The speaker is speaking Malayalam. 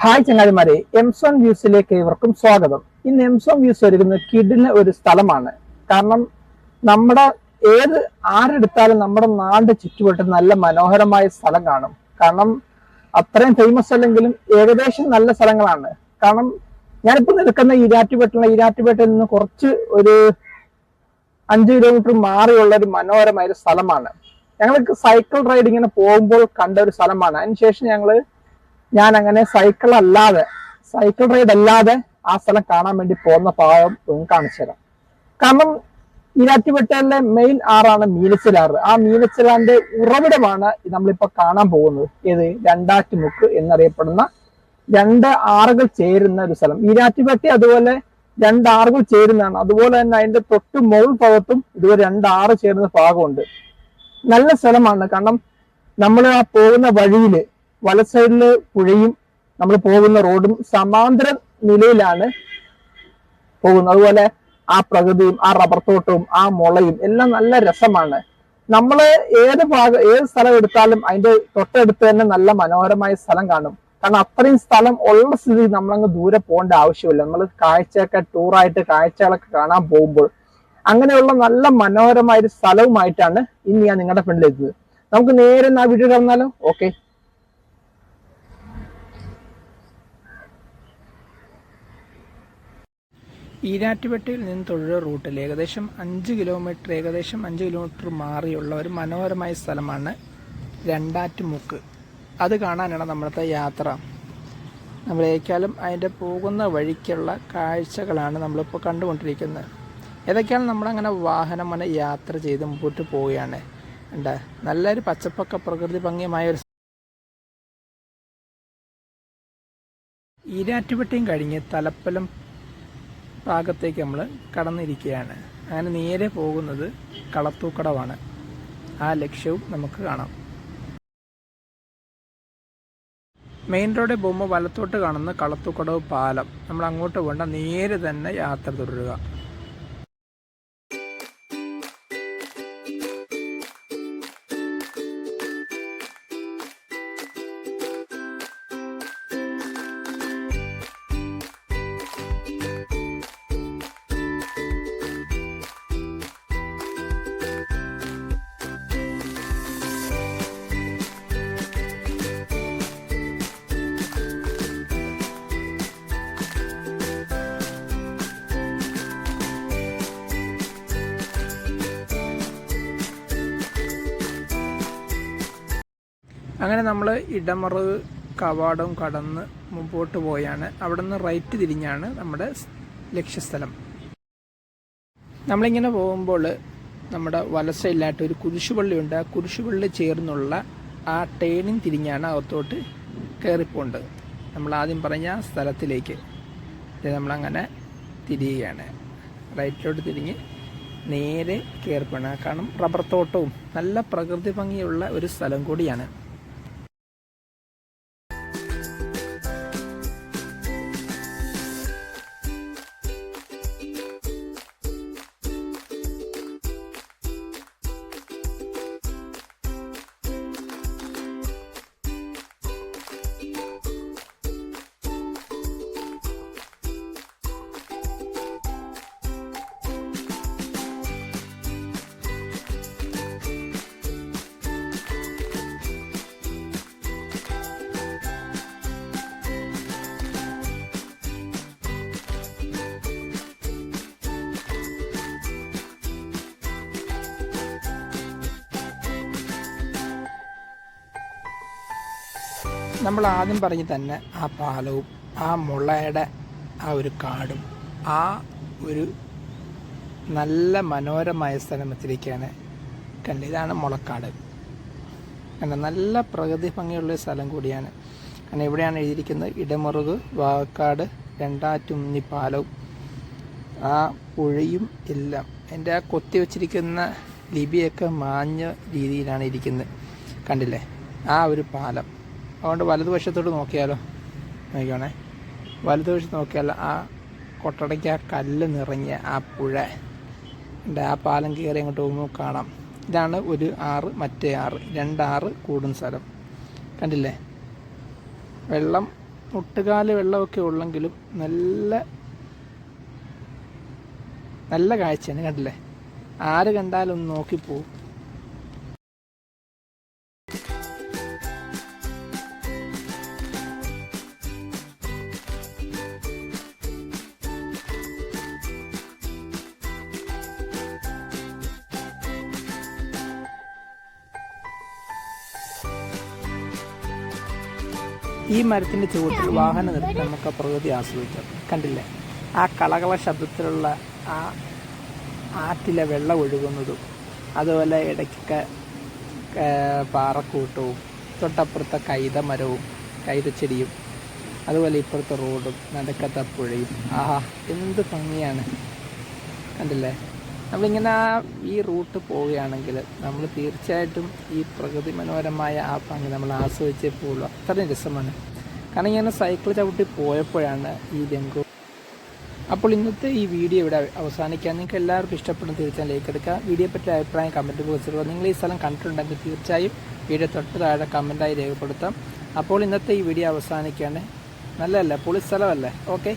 ഹായ് ചങ്ങാതിമാരെ, എംസോൺ വ്യൂസിലേക്ക് ഇവർക്കും സ്വാഗതം. ഇന്ന് എംസോൺ വ്യൂസ് ഒരുക്കുന്ന കിടിലൻ ഒരു സ്ഥലമാണ്. കാരണം നമ്മുടെ ആരെടുത്താലും നമ്മുടെ നാടിന്റെ ചുറ്റുവട്ടം നല്ല മനോഹരമായ സ്ഥലം കാണും. കാരണം അത്രയും ഫേമസ് അല്ലെങ്കിലും ഏകദേശം നല്ല സ്ഥലങ്ങളാണ്. കാരണം ഞാനിപ്പോ നിൽക്കുന്ന ഈരാറ്റുപേട്ടയിൽ നിന്ന് കുറച്ച് ഒരു 5 കിലോമീറ്റർ മാറിയുള്ള ഒരു മനോഹരമായ ഒരു സ്ഥലമാണ്. ഞങ്ങൾക്ക് സൈക്കിൾ റൈഡ് ഇങ്ങനെ പോകുമ്പോൾ കണ്ട ഒരു സ്ഥലമാണ്. അതിനുശേഷം ഞാൻ അങ്ങനെ സൈക്കിൾ റൈഡ് അല്ലാതെ ആ സ്ഥലം കാണാൻ വേണ്ടി പോകുന്ന ഭാഗം കാണിച്ചു തരാം. കാരണം ഈരാറ്റുപേട്ടയിലെ മെയിൻ ആറാണ് മീനച്ചിലാറ്. ആ മീനച്ചിലാറിന്റെ ഉറവിടമാണ് നമ്മളിപ്പോ കാണാൻ പോകുന്നത്. ഏത് രണ്ടാറ്റുമുക്ക് എന്നറിയപ്പെടുന്ന 2 ആറുകൾ ചേരുന്ന ഒരു സ്ഥലം. ഈരാറ്റുപേട്ട അതുപോലെ 2 ആറുകൾ ചേരുന്നതാണ്. അതുപോലെ തന്നെ അതിന്റെ തൊട്ട് മുകൾ ഭാഗത്തും ഇതുപോലെ 2 ആറ് ചേരുന്ന ഭാഗമുണ്ട്. നല്ല സ്ഥലമാണ്. കാരണം നമ്മൾ ആ പോകുന്ന വഴിയില് വല സൈഡില് പുഴയും നമ്മൾ പോകുന്ന റോഡും സമാന്തര നിലയിലാണ് പോകുന്നത്. അതുപോലെ ആ പ്രകൃതിയും ആ റബ്ബർ തോട്ടവും ആ മുളയും എല്ലാം നല്ല രസമാണ്. നമ്മള് ഏത് സ്ഥലം എടുത്താലും അതിന്റെ തൊട്ടടുത്ത് തന്നെ നല്ല മനോഹരമായ സ്ഥലം കാണും. കാരണം അത്രയും സ്ഥലം ഉള്ള സ്ഥിതി നമ്മളങ്ങ് ദൂരെ പോകേണ്ട ആവശ്യമില്ല. നമ്മൾ ടൂറായിട്ട് കാഴ്ചകളൊക്കെ കാണാൻ പോകുമ്പോൾ അങ്ങനെയുള്ള നല്ല മനോഹരമായ ഒരു സ്ഥലവുമായിട്ടാണ് ഇന്ന് ഞാൻ നിങ്ങളുടെ ഫ്രണ്ടിലെത്തുന്നത്. നമുക്ക് നേരെ ആ വീഡിയോ കാണാലോ. ഓക്കെ, ഈരാറ്റുപേട്ടയിൽ നിന്ന് തൊഴിൽ റൂട്ടിൽ ഏകദേശം 5 കിലോമീറ്റർ മാറിയുള്ള ഒരു മനോഹരമായ സ്ഥലമാണ് രണ്ടാറ്റുമുക്ക്. അത് കാണാനാണ് നമ്മളത്തെ യാത്ര. നമ്മളേക്കാളും അതിൻ്റെ പോകുന്ന വഴിക്കുള്ള കാഴ്ചകളാണ് നമ്മളിപ്പോൾ കണ്ടുകൊണ്ടിരിക്കുന്നത്. ഏതൊക്കെയാണ് നമ്മളങ്ങനെ വാഹനം യാത്ര ചെയ്ത് മുമ്പോട്ട് പോവുകയാണ്. നല്ലൊരു പച്ചപ്പൊക്കെ പ്രകൃതി ഭംഗിയമായ ഒരു ഈരാറ്റുപേട്ടയും കഴിഞ്ഞ് തലപ്പലം ഭാഗത്തേക്ക് നമ്മൾ കടന്നിരിക്കുകയാണ്. അങ്ങനെ നേരെ പോകുന്നത് കളത്തൂക്കടവാണ്. ആ ലക്ഷ്യവും നമുക്ക് കാണാം. മെയിൻ റോഡിൽ പോകുമ്പോൾ വലത്തോട്ട് കാണുന്ന കളത്തൂക്കടവ് പാലം. നമ്മൾ അങ്ങോട്ട് പോകേണ്ട, നേരെ തന്നെ യാത്ര തുടരുക. അങ്ങനെ നമ്മൾ ഇടമറുക് കവാടം കടന്ന് മുമ്പോട്ട് പോയാണ്. അവിടെ നിന്ന് റൈറ്റ് തിരിഞ്ഞാണ് നമ്മുടെ ലക്ഷ്യസ്ഥലം. നമ്മളിങ്ങനെ പോകുമ്പോൾ നമ്മുടെ വലസൈഡിലായിട്ട് ഒരു കുരിശുപള്ളിയുണ്ട്. ആ കുരിശുപള്ളി ചേർന്നുള്ള ആ ടേണിങ് തിരിഞ്ഞാണ് അകത്തോട്ട് കയറിപ്പോണ്ടത്. നമ്മൾ ആദ്യം പറഞ്ഞ സ്ഥലത്തിലേക്ക് നമ്മളങ്ങനെ തിരിയുകയാണ്. റൈറ്റിലോട്ട് തിരിഞ്ഞ് നേരെ കയറിപ്പോണം. കാരണം റബ്ബർ തോട്ടവും നല്ല പ്രകൃതി ഭംഗിയുള്ള ഒരു സ്ഥലം കൂടിയാണ്. നമ്മൾ ആദ്യം പറഞ്ഞ് തന്നെ ആ പാലവും ആ മുളയുടെ ആ ഒരു കാടും ആ ഒരു നല്ല മനോഹരമായ സ്ഥലത്തിലേക്കാണ് കണ്ടത്. ഇതാണ് മുളക്കാട്. നല്ല പ്രകൃതി ഭംഗിയുള്ള സ്ഥലം കൂടിയാണ്. കാരണം ഇവിടെയാണ് എഴുതിയിരിക്കുന്നത് ഇടമറുക് വാക്കാട് രണ്ടാറ്റുമുന്നി പാലവും ആ പുഴയും എല്ലാം. എൻ്റെ ആ കൊത്തി വച്ചിരിക്കുന്ന ലിപിയൊക്കെ മാഞ്ഞ രീതിയിലാണ് ഇരിക്കുന്നത്. കണ്ടില്ലേ ആ ഒരു പാലം. അതുകൊണ്ട് വലതുവശത്തോട്ട് നോക്കിയാലോ, നോക്കിയാണേ, വലതുവശത്ത് നോക്കിയാൽ ആ കൊട്ടടയ്ക്ക് ആ കല്ല് നിറഞ്ഞ ആ പുഴ ആ പാലം കയറി അങ്ങോട്ട് പോകുമ്പോൾ കാണാം. ഇതാണ് ഒരു ആറ്, മറ്റേ ആറ്, 2 ആറ് കൂടുന്ന സ്ഥലം. കണ്ടില്ലേ, വെള്ളം മുട്ടുകാല് വെള്ളമൊക്കെ ഉള്ളെങ്കിലും നല്ല നല്ല കാഴ്ചയാണ്. കണ്ടില്ലേ? ആര് കണ്ടാലും ഒന്ന് നോക്കിപ്പോവും. ഈ മരത്തിൻ്റെ ചുവട്ടിൽ വാഹനം നിർത്തി നമുക്ക് പ്രകൃതി ആസ്വദിക്കാം. കണ്ടില്ലേ? ആ കളകള ശബ്ദത്തിലുള്ള ആ ആറ്റിലെ വെള്ളം ഒഴുകുന്നതും, അതുപോലെ ഇടയ്ക്കൊക്കെ പാറക്കൂട്ടവും, തൊട്ടപ്പുറത്തെ കൈതമരവും കൈതച്ചെടിയും, അതുപോലെ ഇപ്പുറത്തെ റോഡും നടുക്കത്തെ പുഴയും. ആഹാ, എന്ത് ഭംഗിയാണ്! കണ്ടില്ലേ? നമ്മളിങ്ങനെ ഈ റൂട്ട് പോവുകയാണെങ്കിൽ നമ്മൾ തീർച്ചയായിട്ടും ഈ പ്രകൃതി മനോഹരമായ ആ ഭംഗി നമ്മൾ ആസ്വദിച്ചേ പോകുള്ളൂ. അത്രയും രസമാണ്. കാരണം ഇങ്ങനെ സൈക്കിൾ ചവിട്ടി പോയപ്പോഴാണ് ഈ രംഗം. അപ്പോൾ ഇന്നത്തെ ഈ വീഡിയോ ഇവിടെ അവസാനിക്കാൻ. നിങ്ങൾക്ക് എല്ലാവർക്കും ഇഷ്ടപ്പെടുന്ന തീർച്ചയായും ലൈക്ക് എടുക്കുക. വീഡിയോ പറ്റിയ അഭിപ്രായം കമൻറ്റ് ബോക്സിൽ നിങ്ങൾ ഈ സ്ഥലം കണ്ടിട്ടുണ്ടെങ്കിൽ തീർച്ചയായും വീഡിയോ തൊട്ട് താഴെ കമൻറ്റായി രേഖപ്പെടുത്താം. അപ്പോൾ ഇന്നത്തെ ഈ വീഡിയോ അവസാനിക്കുകയാണ്. നല്ലതല്ലേ? പൊളി സ്ഥലമല്ലേ? ഓക്കെ.